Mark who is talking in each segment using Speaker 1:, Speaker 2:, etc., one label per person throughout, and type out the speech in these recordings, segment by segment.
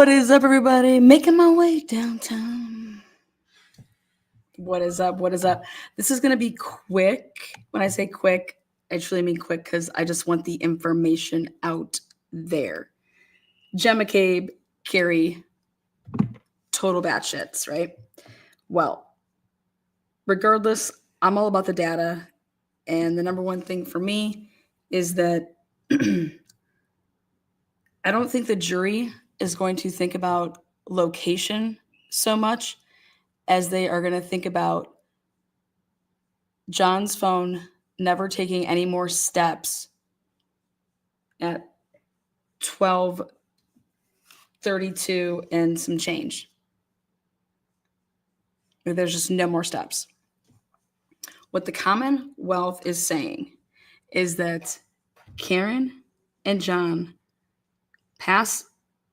Speaker 1: What is up, everybody? Making my way downtown. What is up? What is up? This is going to be quick. When I say quick, I truly mean quick because I just want the information out there. Jen McCabe, Carrie, total batshits, right? Well, regardless, I'm all about the data. And the number one thing for me is that I don't think the jury is going to think about location so much as they are going to think about John's phone never taking any more steps at 12:32 and some change. There's just no more steps. What the Commonwealth is saying is that Karen and John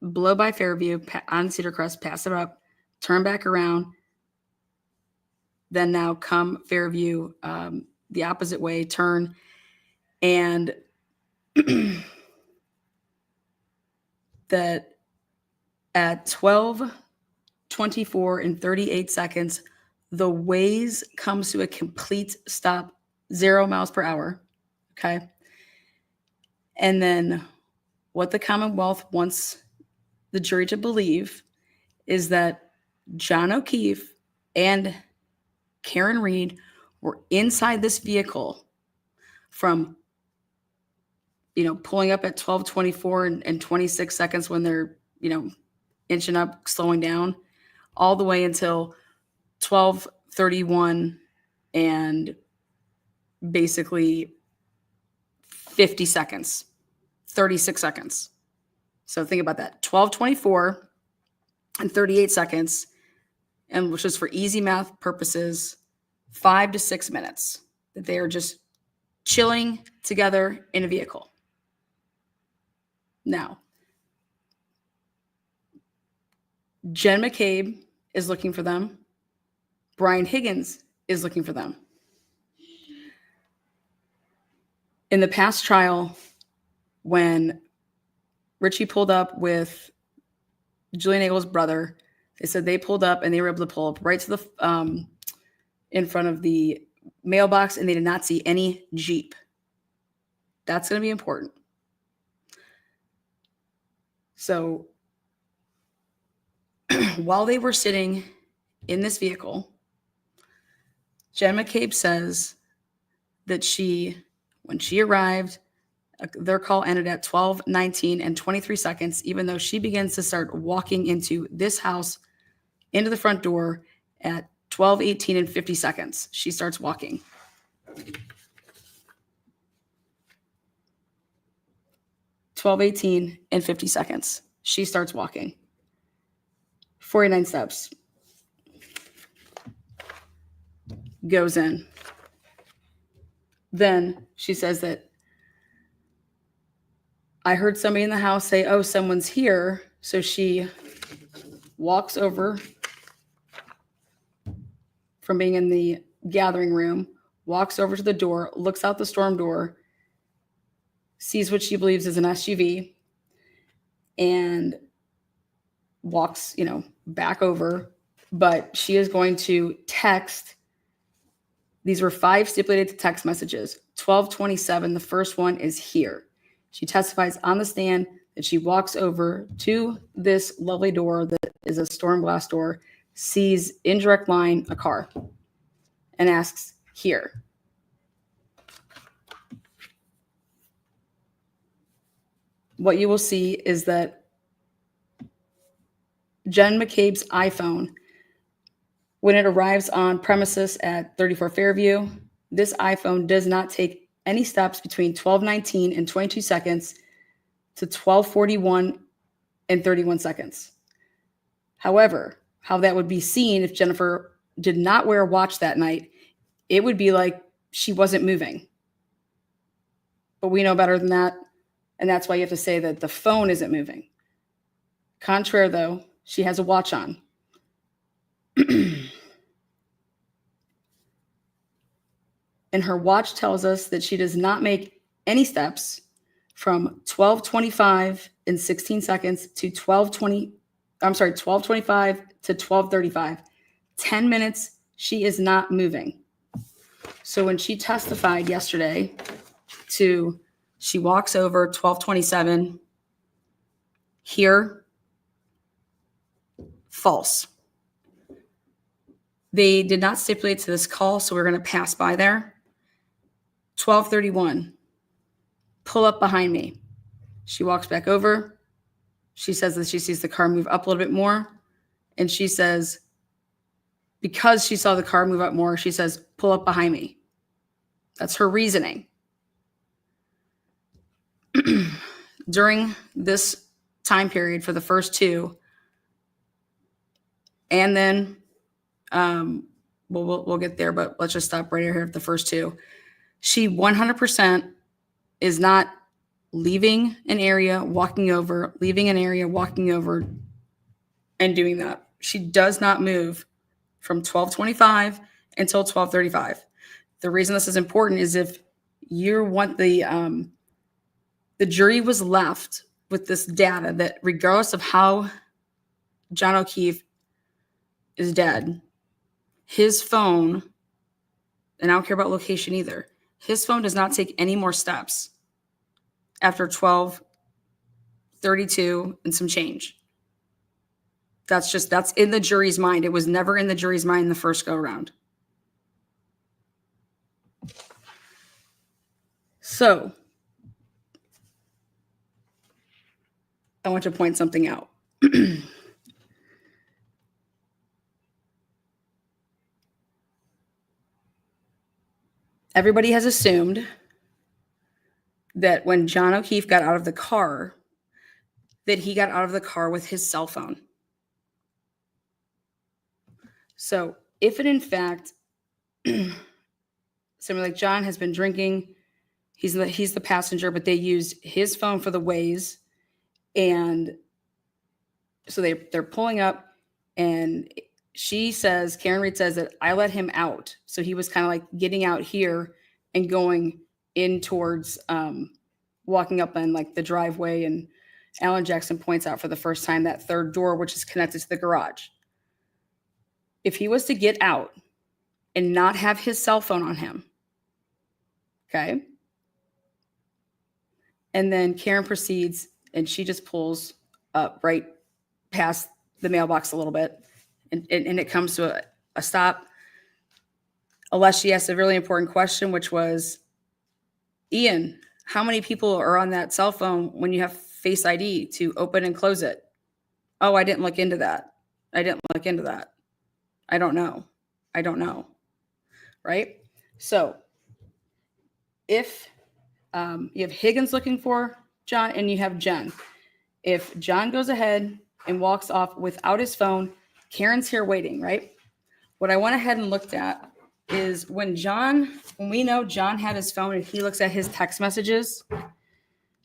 Speaker 1: blow by Fairview on Cedar Crest, pass it up, turn back around, then now come Fairview the opposite way, turn, and that at 12:24 and 38 seconds, the Waze comes to a complete stop, 0 miles per hour, okay? And then what the Commonwealth wants the jury to believe is that John O'Keefe and Karen Reed were inside this vehicle from, pulling up at 12:24 and 26 seconds when they're, inching up, slowing down, all the way until 12:31 and basically 50 seconds, 36 seconds. So think about that. 12:24 and 38 seconds, and which is for easy math purposes, 5 to 6 minutes that they are just chilling together in a vehicle. Now, Jen McCabe is looking for them. Brian Higgins is looking for them. In the past trial, when Richie pulled up with Julian Eagle's brother, they said they pulled up and they were able to pull up right to the in front of the mailbox, and they did not see any Jeep. That's going to be important. So while they were sitting in this vehicle, Jen McCabe says that when she arrived, their call ended at 12:19 and 23 seconds, even though she begins to start walking into this house, into the front door at 12:18 and 50 seconds. She starts walking. (12:18 and 50 seconds. She starts walking. 49 steps. Goes in. Then she says that I heard somebody in the house say, "Oh, someone's here." So she walks over from being in the gathering room, walks over to the door, looks out the storm door, sees what she believes is an SUV, and walks, back over. But she is going to text. These were 5 stipulated text messages. 12:27, the first one is here. She testifies on the stand that she walks over to this lovely door that is a storm glass door, sees in direct line a car, and asks, "Here." What you will see is that Jen McCabe's iPhone, when it arrives on premises at 34 Fairview, this iPhone does not take any steps between 12:19 and 22 seconds to 12:41 and 31 seconds. However, how that would be seen if Jennifer did not wear a watch that night, it would be like she wasn't moving. But we know better than that, and that's why you have to say that the phone isn't moving. Contrary, though, she has a watch on. And her watch tells us that she does not make any steps from 12:25 and 16 seconds to 12:20 I'm sorry, 12:25 to 12:35. 10 minutes, she is not moving. So when she testified yesterday she walks over 12:27, here, false. They did not stipulate to this call, so we're going to pass by there. 12:31, pull up behind me. She walks back over. She says that she sees the car move up a little bit more. And she says, because she saw the car move up more, she says, pull up behind me. That's her reasoning. During this time period for the first two, and then we'll get there, but let's just stop right here at the first two. She 100% is not leaving an area, walking over, leaving an area, walking over, and doing that. She does not move from 12:25 until 12:35. The reason this is important is if you want the jury was left with this data that regardless of how John O'Keefe is dead, his phone, and I don't care about location either, his phone does not take any more steps after 12:32 and some change. That's in the jury's mind. It was never in the jury's mind in the first go around. So I want to point something out. Everybody has assumed that when John O'Keefe got out of the car, that he got out of the car with his cell phone. So if it in fact, somebody like John has been drinking, he's the passenger, but they used his phone for the Waze, and so they're pulling up, and Karen Reed says that I let him out. So he was kind of like getting out here and going in towards walking up on like the driveway, and Alan Jackson points out for the first time that third door, which is connected to the garage. If he was to get out and not have his cell phone on him, okay, and then Karen proceeds and she just pulls up right past the mailbox a little bit, and it comes to a stop, unless she asked a really important question, which was, Ian, how many people are on that cell phone when you have Face ID to open and close it? Oh, I didn't look into that. I don't know. Right? So if you have Higgins looking for John and you have Jen, if John goes ahead and walks off without his phone, Karen's here waiting, right? What I went ahead and looked at is when we know John had his phone and he looks at his text messages,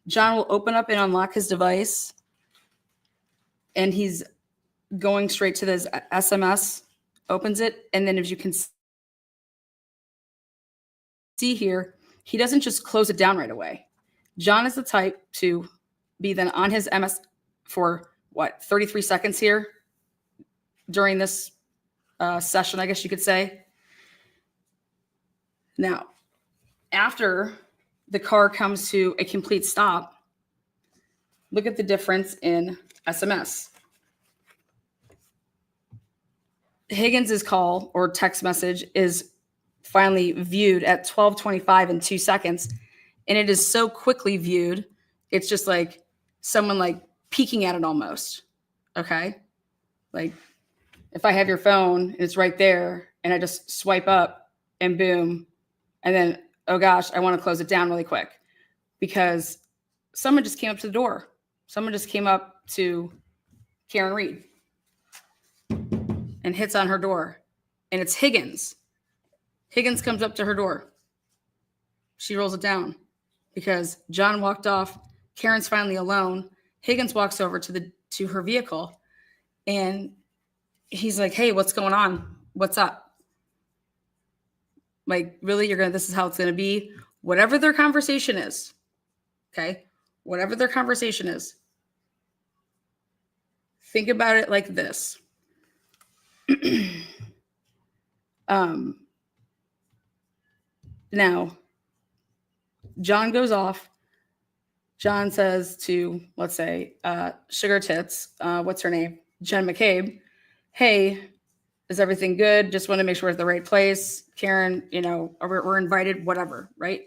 Speaker 1: John will open up and unlock his device, and he's going straight to this SMS, opens it, and then as you can see here, he doesn't just close it down right away. John is the type to be then on his MS for 33 seconds here during this session, I guess you could say. Now, after the car comes to a complete stop, look at the difference in SMS. Higgins's call or text message is finally viewed at 12:25 and 2 seconds, and it is so quickly viewed, it's just like someone like peeking at it almost. Okay, like if I have your phone and it's right there, and I just swipe up and boom, and then oh gosh, I want to close it down really quick because someone just came up to the door. Someone just came up to Karen Reed and hits on her door, and it's Higgins. Higgins comes up to her door. She rolls it down because John walked off. Karen's finally alone. Higgins walks over to her vehicle, and he's like, "Hey, what's going on? What's up? Like, really, this is how it's gonna be? Whatever their conversation is, okay? Whatever their conversation is." think about it like this. Now, John goes off. John says to, let's say, Sugar Tits, what's her name? Jen McCabe. Hey, is everything good? Just want to make sure we're at the right place. Karen, we're invited, whatever, right?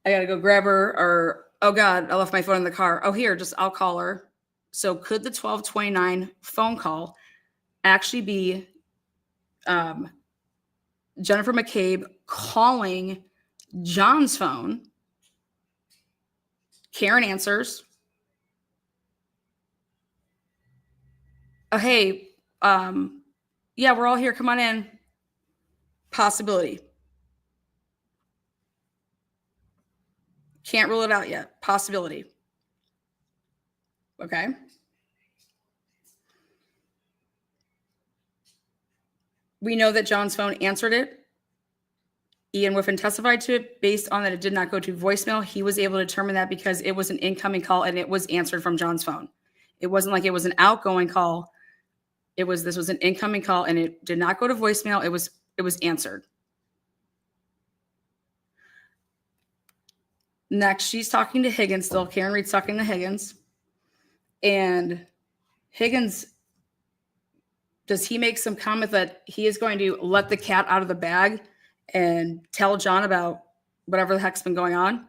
Speaker 1: I got to go grab her, or, oh God, I left my phone in the car. Oh, here, I'll call her. So could the 12:29 phone call actually be Jennifer McCabe calling John's phone? Karen answers. Oh, hey, yeah, we're all here. Come on in. Possibility. Can't rule it out yet. Possibility. Okay. We know that John's phone answered it. Ian Wiffan testified to it based on that it did not go to voicemail. He was able to determine that because it was an incoming call and it was answered from John's phone. It wasn't like it was an outgoing call. This was an incoming call and it did not go to voicemail. It was answered. Next, she's talking to Higgins still. Karen Reed's talking to Higgins. And Higgins, does he make some comment that he is going to let the cat out of the bag and tell John about whatever the heck's been going on?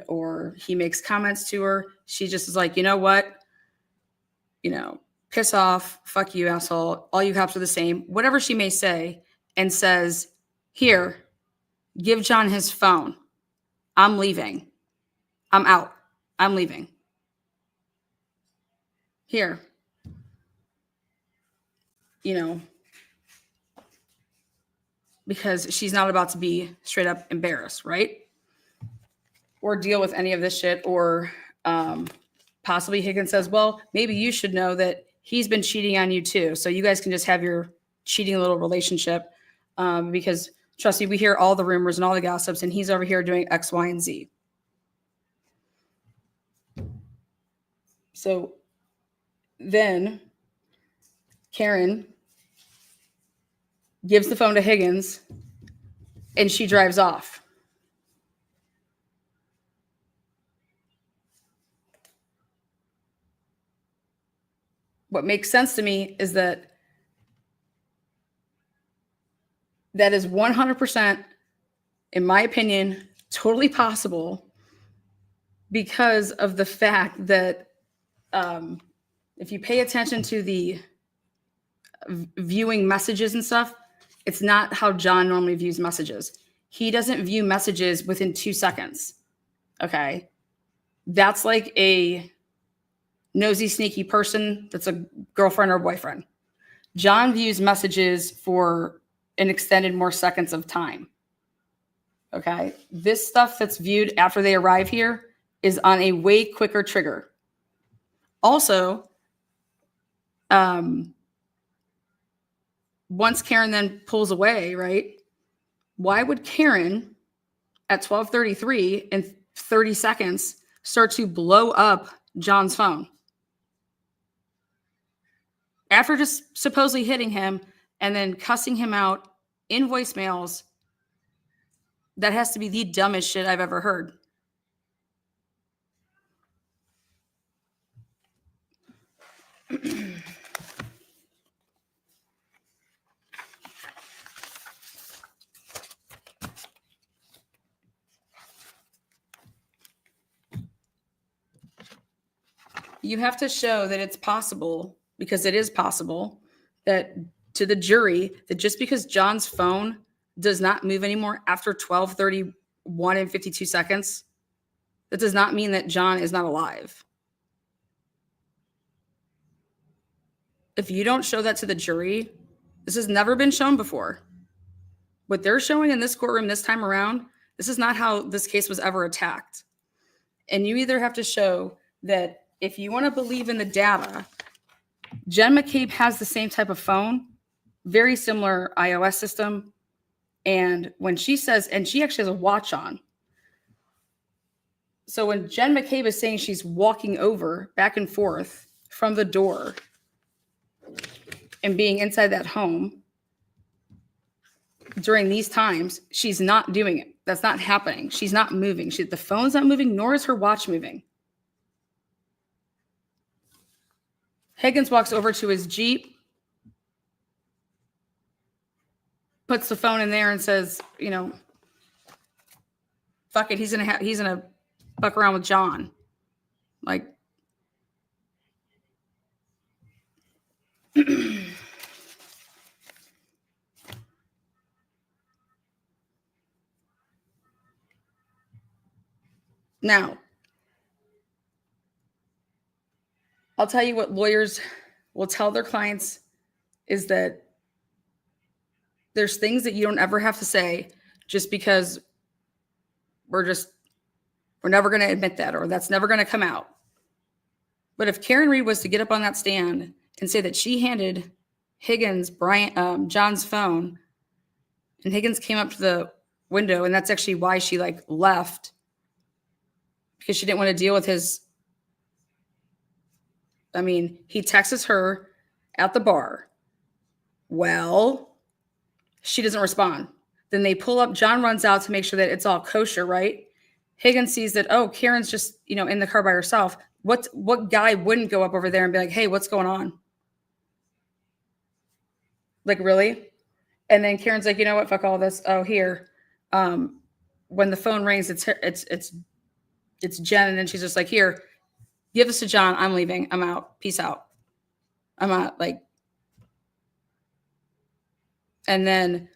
Speaker 1: Or he makes comments to her. She just is like, you know what? Piss off. Fuck you, asshole. All you cops are the same. Whatever she may say, and says, here, give John his phone. I'm leaving. I'm out. I'm leaving. Here. Because she's not about to be straight up embarrassed, right? Or deal with any of this shit. Or possibly Higgins says, well, maybe you should know that he's been cheating on you too. So you guys can just have your cheating little relationship. Because trust me, we hear all the rumors and all the gossips, and he's over here doing X, Y, and Z. So then Karen gives the phone to Higgins, and she drives off. What makes sense to me is that is 100%, in my opinion, totally possible because of the fact that if you pay attention to the viewing messages and stuff, it's not how John normally views messages. He doesn't view messages within 2 seconds. Okay. That's like a nosy, sneaky person that's a girlfriend or boyfriend. John views messages for an extended more seconds of time. Okay. This stuff that's viewed after they arrive here is on a way quicker trigger. Also, once Karen then pulls away, right? Why would Karen at 12:33 in 30 seconds start to blow up John's phone? After just supposedly hitting him and then cussing him out in voicemails, that has to be the dumbest shit I've ever heard. You have to show that it's possible, because it is possible, that to the jury, that just because John's phone does not move anymore after 12:31 and 52 seconds, that does not mean that John is not alive. If you don't show that to the jury, this has never been shown before. What they're showing in this courtroom this time around, this is not how this case was ever attacked. And you either have to show that if you want to believe in the data, Jen McCabe has the same type of phone, very similar iOS system. And when she says, and she actually has a watch on. So when Jen McCabe is saying she's walking over back and forth from the door and being inside that home during these times, she's not doing it. That's not happening. She's not moving. The phone's not moving, nor is her watch moving. Higgins walks over to his Jeep, puts the phone in there and says, you know, fuck it. He's gonna fuck around with John. Like, now, I'll tell you what lawyers will tell their clients is that there's things that you don't ever have to say just because we're never going to admit that, or that's never going to come out. But if Karen Reed was to get up on that stand and say that she handed Higgins John's phone, and Higgins came up to the window, and that's actually why she like left, because she didn't want to deal with his. I mean, he texts her at the bar. Well, she doesn't respond. Then they pull up. John runs out to make sure that it's all kosher, right? Higgins sees that, oh, Karen's just, in the car by herself. What guy wouldn't go up over there and be like, hey, what's going on? Like, really? And then Karen's like, you know what? Fuck all this. Oh, here. When the phone rings, it's Jen. And then she's just like, here, give this to John. I'm leaving. I'm out. Peace out. I'm out. Like, and then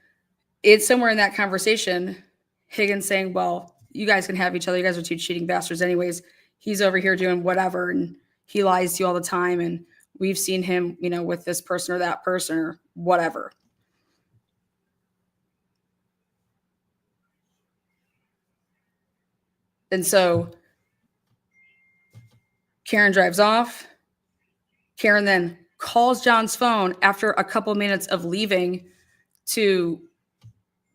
Speaker 1: it's somewhere in that conversation, Higgins saying, well, you guys can have each other. You guys are two cheating bastards anyways. He's over here doing whatever, and he lies to you all the time, and we've seen him, with this person or that person or whatever. And so Karen drives off. Karen then calls John's phone after a couple minutes of leaving to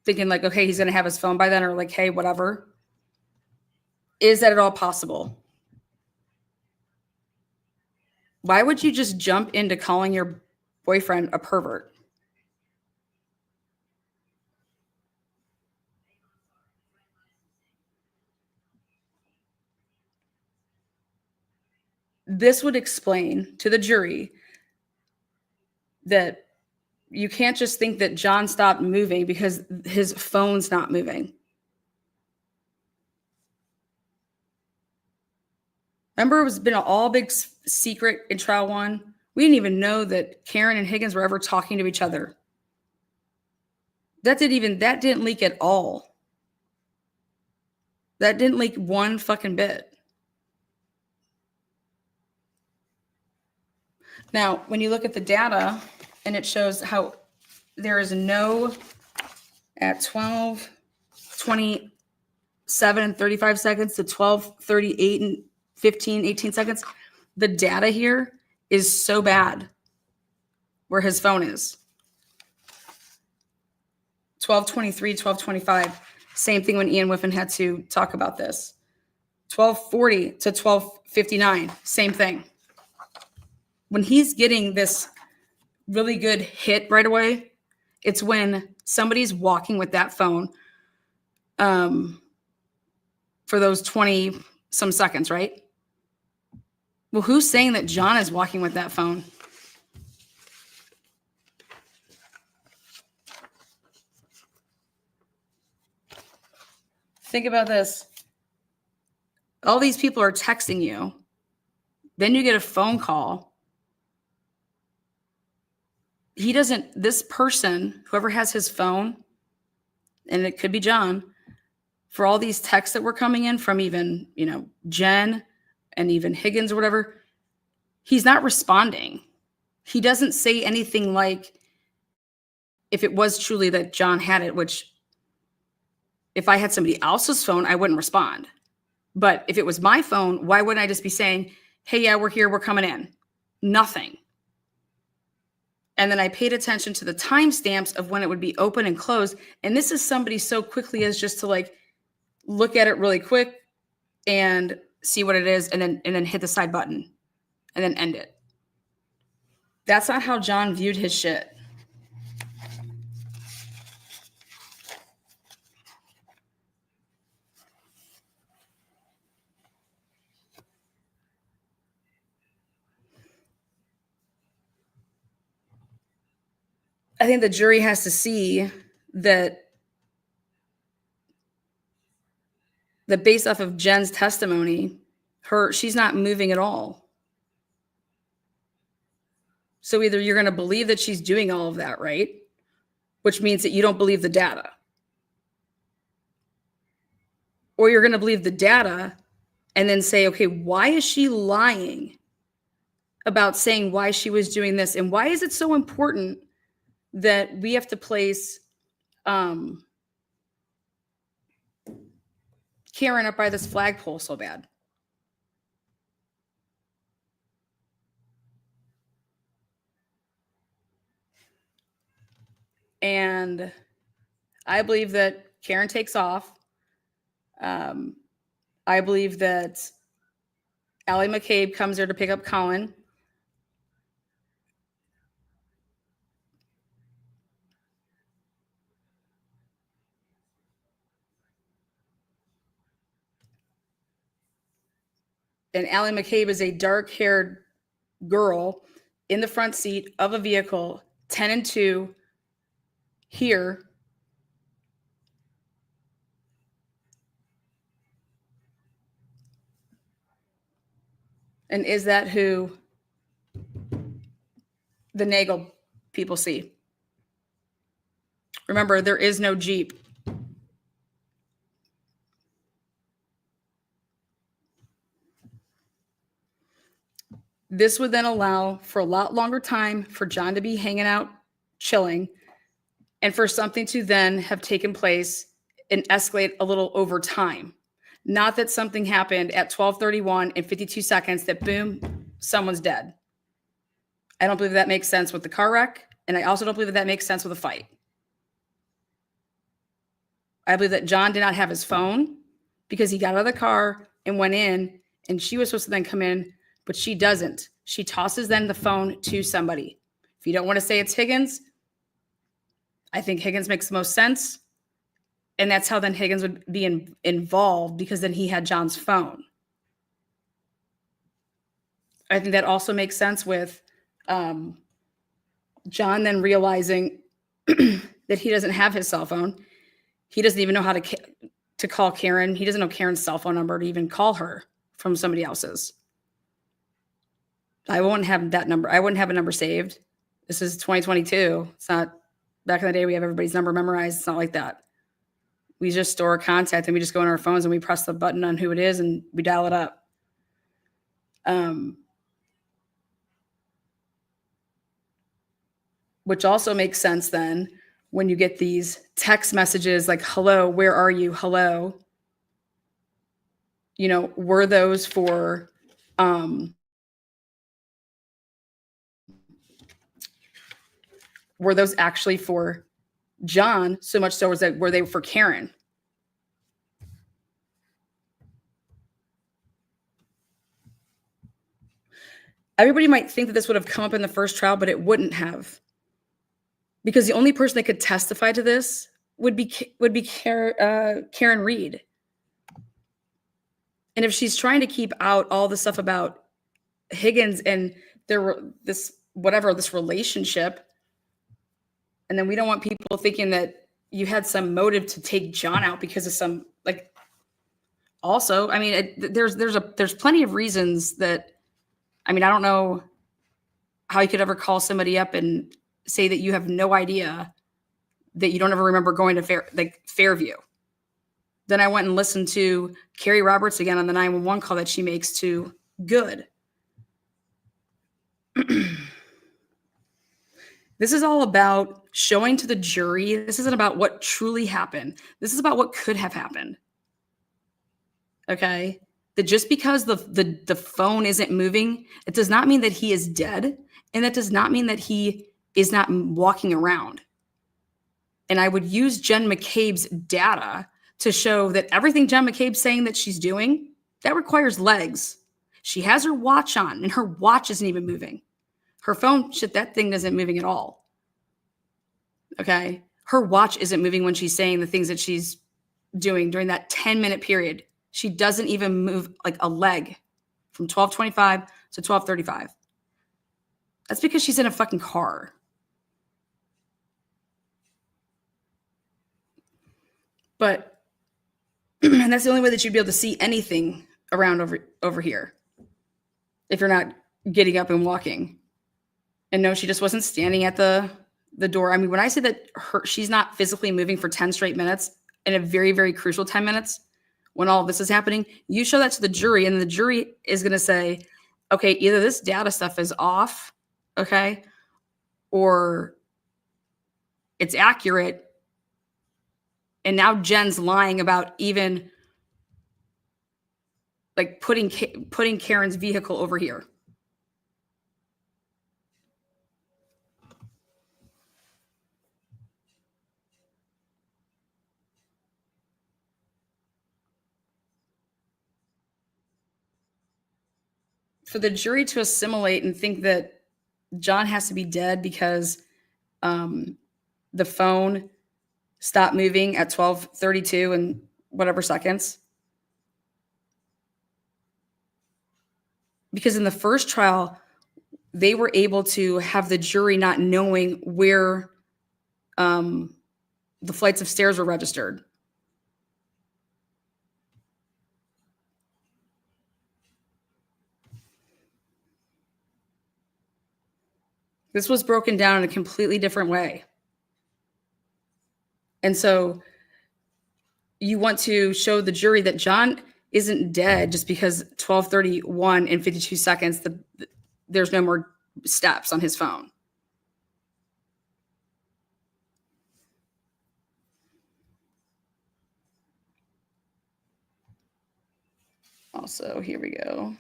Speaker 1: thinking like, okay, he's going to have his phone by then, or like, hey, whatever. Is that at all possible? Why would you just jump into calling your boyfriend a pervert? This would explain to the jury that you can't just think that John stopped moving because his phone's not moving. Remember, it was been an all big secret in trial one. We didn't even know that Karen and Higgins were ever talking to each other. That didn't leak at all. That didn't leak one fucking bit. Now, when you look at the data, and it shows how there is no, at 12, 27 and 35 seconds to 12, 38 and 15, 18 seconds, the data here is so bad where his phone is. 12:23, 12:25, same thing when Ian Wiffan had to talk about this. 12:40 to 12:59, same thing. When he's getting this really good hit right away, it's when somebody's walking with that phone for those 20 some seconds, right? Well, who's saying that John is walking with that phone? Think about this. All these people are texting you. Then you get a phone call. This person, whoever has his phone, and it could be John, for all these texts that were coming in from even, Jen and even Higgins or whatever, he's not responding. He doesn't say anything like, if it was truly that John had it, which if I had somebody else's phone, I wouldn't respond. But if it was my phone, why wouldn't I just be saying, hey, yeah, we're here, we're coming in? Nothing. And then I paid attention to the timestamps of when it would be open and closed. And this is somebody so quickly as just to like look at it really quick and see what it is, and then hit the side button and then end it. That's not how John viewed his shit. I think the jury has to see that based off of Jen's testimony, she's not moving at all. So either you're going to believe that she's doing all of that, right? Which means that you don't believe the data. Or you're going to believe the data and then say, okay, why is she lying about saying why she was doing this? And why is it so important that we have to place Karen up by this flagpole so bad? And I believe that Karen takes off. I believe that Allie McCabe comes there to pick up Colin. And Allie McCabe is a dark-haired girl in the front seat of a vehicle, 10 and 2, here. And is that who the Nagel people see? Remember, there is no Jeep. This would then allow for a lot longer time for John to be hanging out, chilling, and for something to then have taken place and escalate a little over time. Not that something happened at 12:31 and 52 seconds that boom, someone's dead. I don't believe that makes sense with the car wreck, and I also don't believe that makes sense with a fight. I believe that John did not have his phone because he got out of the car and went in, and she was supposed to then come in, but she doesn't. She tosses then the phone to somebody. If you don't want to say it's Higgins, I think Higgins makes the most sense. And that's how then Higgins would be involved, because then he had John's phone. I think that also makes sense with John then realizing that he doesn't have his cell phone. He doesn't even know how to call Karen. He doesn't know Karen's cell phone number to even call her from somebody else's. I won't have that number. I wouldn't have a number saved. This is 2022. It's not back in the day we have everybody's number memorized. It's not like that. We just store a contact and we just go on our phones and we press the button on who it is and we dial it up. Which also makes sense then when you get these text messages like, hello, where are you? Hello. You know, were those for, were those actually for John? So much so were they for Karen? Everybody might think that this would have come up in the first trial, but it wouldn't have. Because the only person that could testify to this would be Karen Reed. And if she's trying to keep out all the stuff about Higgins and this relationship, and then we don't want people thinking that you had some motive to take John out because of some, like, also, I mean, there's plenty of reasons that, I mean, I don't know how you could ever call somebody up and say that you have no idea, that you don't ever remember going to Fairview. Then I went and listened to Carrie Roberts again on the 911 call that she makes to Good. This is all about showing to the jury. This isn't about what truly happened. This is about what could have happened. Okay? That just because the phone isn't moving, it does not mean that he is dead. And that does not mean that he is not walking around. And I would use Jen McCabe's data to show that everything Jen McCabe's saying that she's doing, that requires legs. She has her watch on, and her watch isn't even moving. Her phone, shit, that thing isn't moving at all. Okay? Her watch isn't moving when she's saying the things that she's doing during that 10-minute period. She doesn't even move like a leg from 12:25 to 12:35. That's because she's in a fucking car. But, and that's the only way that you'd be able to see anything around over here if you're not getting up and walking. And no, she just wasn't standing at the door. I mean, when I say that she's not physically moving for 10 straight minutes in a very, very crucial 10 minutes when all of this is happening, you show that to the jury, and the jury is going to say, okay, either this data stuff is off, okay, or it's accurate. And now Jen's lying about even like putting Karen's vehicle over here. For the jury to assimilate and think that John has to be dead because the phone stopped moving at 12:32 and whatever seconds. Because in the first trial, they were able to have the jury not knowing where the flights of stairs were registered. This was broken down in a completely different way. And so you want to show the jury that John isn't dead just because 12:31 and 52 seconds, there's no more steps on his phone. Also, here we go.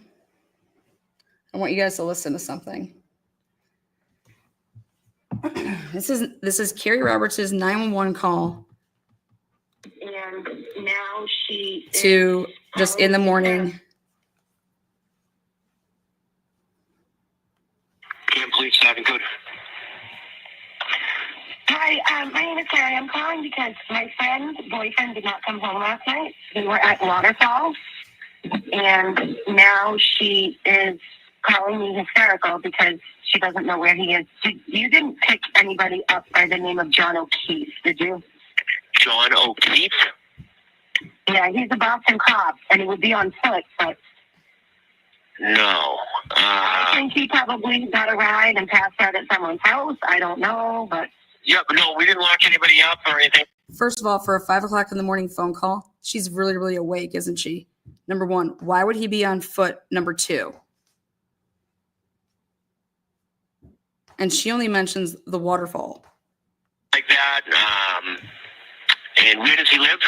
Speaker 1: I want you guys to listen to something. This is Carrie Roberts' 911 call.
Speaker 2: And now she
Speaker 1: to just in the morning.
Speaker 3: Can't believe it's not good.
Speaker 2: Hi, my name is Carrie. I'm calling because my friend's boyfriend did not come home last night. We were at Waterfalls, and now she is calling me hysterical because she doesn't know where he is. You didn't pick anybody up by the name of John O'Keefe, did you?
Speaker 3: John O'Keefe?
Speaker 2: Yeah, he's a Boston cop, and he would be on foot, but...
Speaker 3: No.
Speaker 2: I think he probably got a ride and passed out at someone's house. I don't know, but...
Speaker 3: Yeah, but no, we didn't lock anybody up or anything.
Speaker 1: First of all, for a 5 o'clock in the morning phone call, she's really, really awake, isn't she? Number one, why would he be on foot? Number two. And she only mentions the waterfall.
Speaker 3: Like that. And where does he live?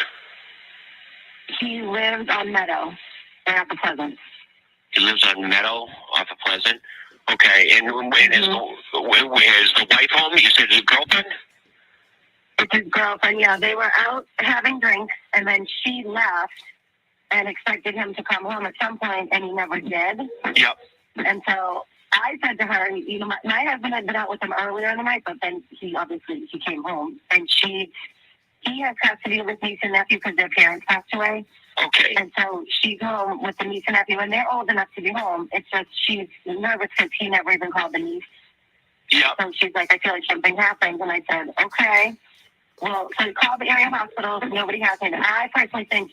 Speaker 2: He lives on Meadow, at the Pleasant.
Speaker 3: He lives on Meadow, off of Pleasant. Okay, and when is the wife home? You said his girlfriend?
Speaker 2: It's his girlfriend, yeah. They were out having drinks, and then she left and expected him to come home at some point, and he never did.
Speaker 3: Yep.
Speaker 2: And so I said to her, you know, my husband had been out with him earlier in the night, but then he came home, and he has custody of his niece and nephew because their parents passed away.
Speaker 3: Okay.
Speaker 2: And so she's home with the niece and nephew, and they're old enough to be home. It's just she's nervous because he never even called the niece.
Speaker 3: Yeah.
Speaker 2: So she's like, I feel like something happened. And I said, okay. Well, so he called the area hospital. Nobody has him. I personally think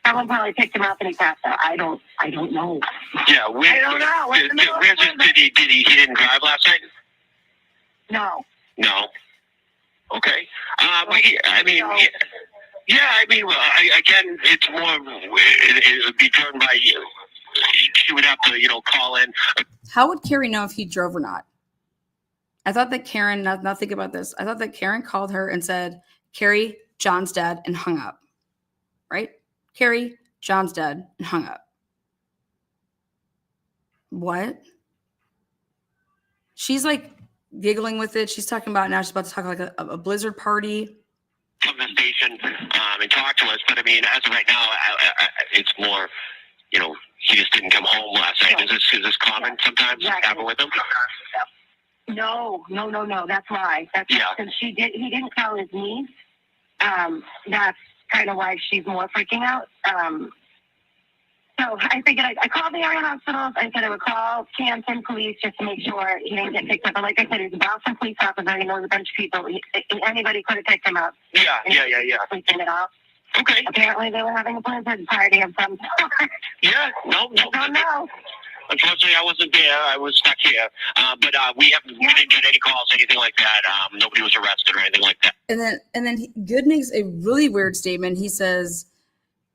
Speaker 2: someone probably picked him up and he passed out. I don't know.
Speaker 3: Yeah.
Speaker 2: I don't know.
Speaker 3: He didn't drive last night?
Speaker 2: No.
Speaker 3: No. Okay. Again, it's more, it would be driven by you. She would have to, call in.
Speaker 1: How would Carrie know if he drove or not? I thought that Karen, now think about this. I thought that Karen called her and said, Carrie, John's dead, and hung up. Right? Carrie, John's dead, and hung up. What? She's like giggling with it. She's talking about now she's about to talk like a blizzard party.
Speaker 3: Come to the station and talk to us. But I mean, as of right now, it's more, he just didn't come home last night. Is this common sometimes happen with him?
Speaker 2: No. That's why. Because he didn't tell his niece. That's kind of why she's more freaking out. So I figured I called the area hospitals. I said I would call Canton police just to make sure he didn't get picked up. But like I said, he's a Boston police officer. He knows a bunch of people. Anybody could have picked him up.
Speaker 3: Yeah.
Speaker 2: Freaking it off.
Speaker 3: Okay.
Speaker 2: Apparently they were having a blizzard party of some sort.
Speaker 3: Yeah. No.
Speaker 2: I don't know.
Speaker 3: Unfortunately, I wasn't there. I was stuck here. But we didn't get any calls, anything like that. Nobody was arrested or anything like that.
Speaker 1: And then Good makes a really weird statement. He says,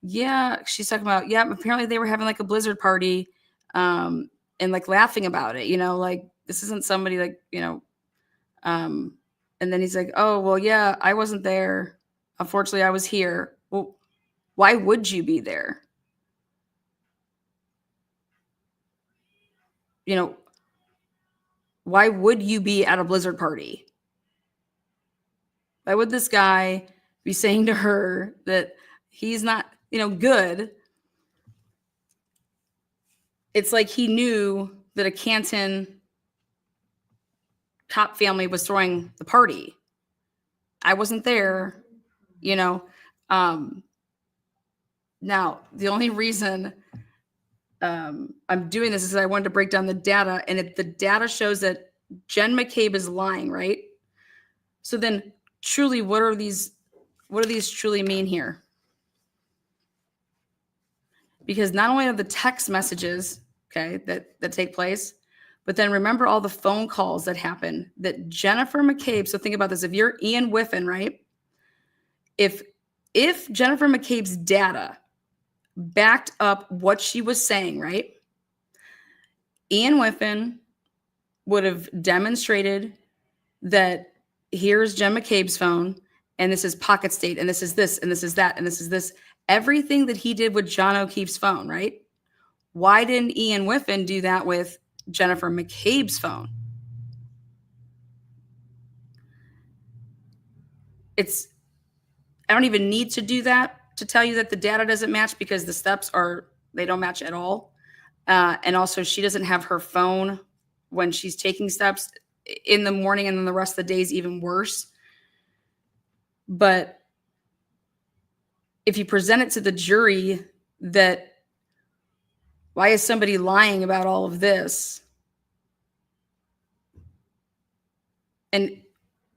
Speaker 1: yeah, she's talking about, apparently they were having like a blizzard party and like laughing about it, like this isn't somebody like, and then he's like, oh, well, yeah, I wasn't there. Unfortunately, I was here. Well, why would you be there? Why would you be at a blizzard party? Why would this guy be saying to her that he's not, good? It's like he knew that a Canton cop family was throwing the party. I wasn't there, Now, the only reason I'm doing this is I wanted to break down the data, and the data shows that Jen McCabe is lying, right? So then truly, what do these truly mean here? Because not only are the text messages, okay, that take place, but then remember all the phone calls that happen that Jennifer McCabe, so think about this, if you're Ian Wiffan, right? If Jennifer McCabe's data backed up what she was saying, right? Ian Wiffan would have demonstrated that here's Jen McCabe's phone, and this is pocket state, and this is this, and this is that, and this is this. Everything that he did with John O'Keefe's phone, right? Why didn't Ian Wiffan do that with Jennifer McCabe's phone? I don't even need to do that to tell you that the data doesn't match, because the steps they don't match at all. And also she doesn't have her phone when she's taking steps in the morning, and then the rest of the day is even worse. But if you present it to the jury that why is somebody lying about all of this? And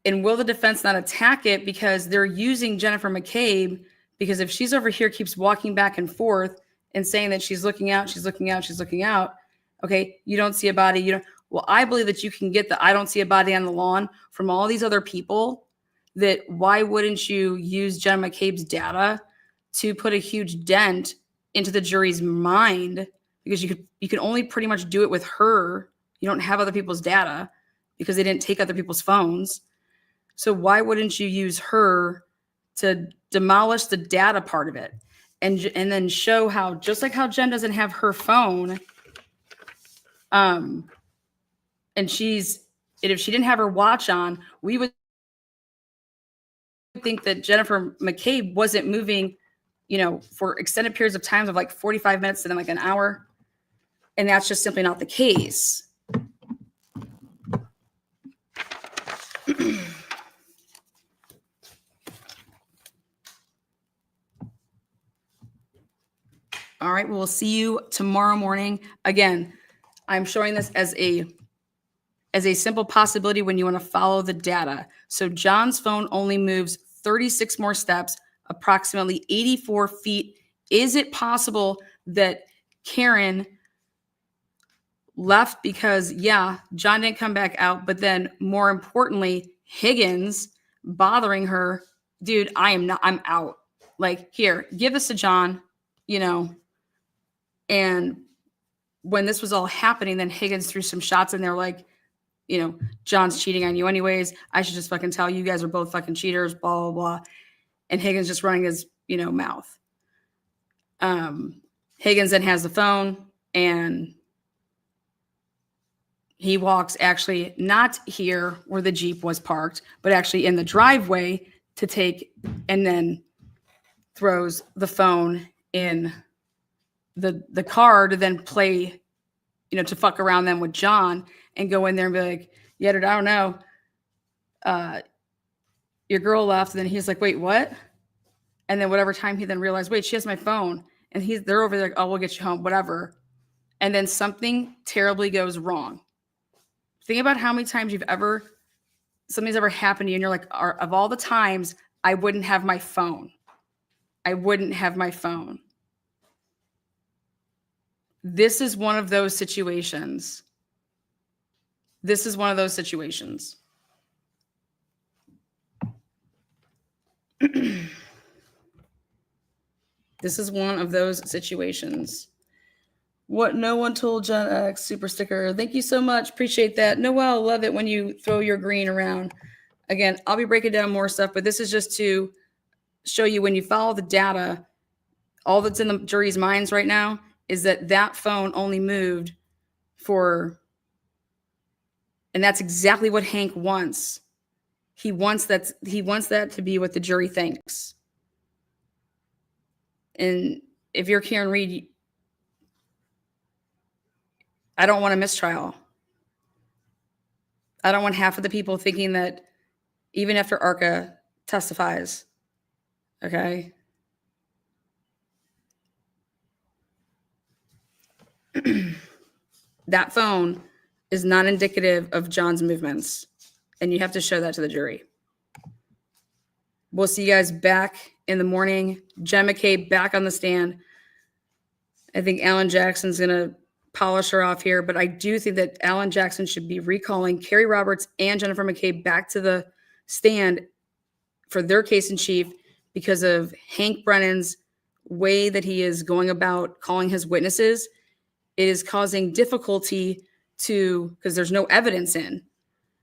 Speaker 1: will the defense not attack it because they're using Jennifer McCabe? Because if she's over here, keeps walking back and forth and saying that she's looking out, okay, you don't see a body. Well, I believe that you can get the I don't see a body on the lawn from all these other people. That why wouldn't you use Jen McCabe's data to put a huge dent into the jury's mind? Because you can only pretty much do it with her. You don't have other people's data because they didn't take other people's phones. So why wouldn't you use her to demolish the data part of it, and then show how, just like how Jen doesn't have her phone, and if she didn't have her watch on, we would think that Jennifer McCabe wasn't moving, for extended periods of time of like 45 minutes and then like an hour, and that's just simply not the case. All right, we'll see you tomorrow morning. Again, I'm showing this as a simple possibility when you want to follow the data. So John's phone only moves 36 more steps, approximately 84 feet. Is it possible that Karen left because, John didn't come back out, but then more importantly, Higgins bothering her? Dude, I'm out. Like, here, give this to John, And when this was all happening, then Higgins threw some shots in there like, John's cheating on you anyways. I should just fucking tell you guys are both fucking cheaters, blah, blah, blah. And Higgins just running his, mouth. Higgins then has the phone, and he walks actually not here where the Jeep was parked, but actually in the driveway to take, and then throws the phone in the car to then play, to fuck around then with John and go in there and be like, yeah, dude, I don't know. Your girl left. And then he's like, wait, what? And then whatever time he then realized, wait, she has my phone. And they're over there like, oh, we'll get you home, whatever. And then something terribly goes wrong. Think about how many times something's ever happened to you and you're like, of all the times, I wouldn't have my phone. I wouldn't have my phone. This is one of those situations. This is one of those situations. This is one of those situations. What no one told Gen X, super sticker. Thank you so much. Appreciate that. Noel, love it when you throw your green around. Again, I'll be breaking down more stuff, but this is just to show you when you follow the data, all that's in the jury's minds right now is that phone only moved and that's exactly what Hank wants. He wants that to be what the jury thinks. And if you're Karen Reed, I don't want a mistrial. I don't want half of the people thinking that even after ARCA testifies, okay? That phone is not indicative of John's movements, and you have to show that to the jury. We'll see you guys back in the morning. Jen McCabe back on the stand. I think Alan Jackson's going to polish her off here, but I do think that Alan Jackson should be recalling Carrie Roberts and Jennifer McCabe back to the stand for their case in chief because of Hank Brennan's way that he is going about calling his witnesses. It is causing difficulty because there's no evidence in.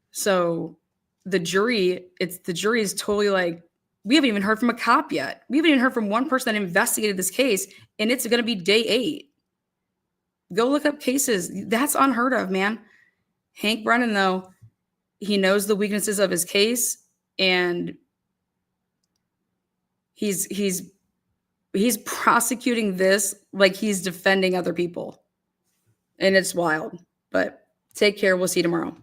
Speaker 1: So the jury is totally like, we haven't even heard from a cop yet. We haven't even heard from one person that investigated this case, and it's going to be day 8. Go look up cases. That's unheard of, man. Hank Brennan, though, he knows the weaknesses of his case, and he's prosecuting this like he's defending other people. And it's wild. But take care. We'll see you tomorrow.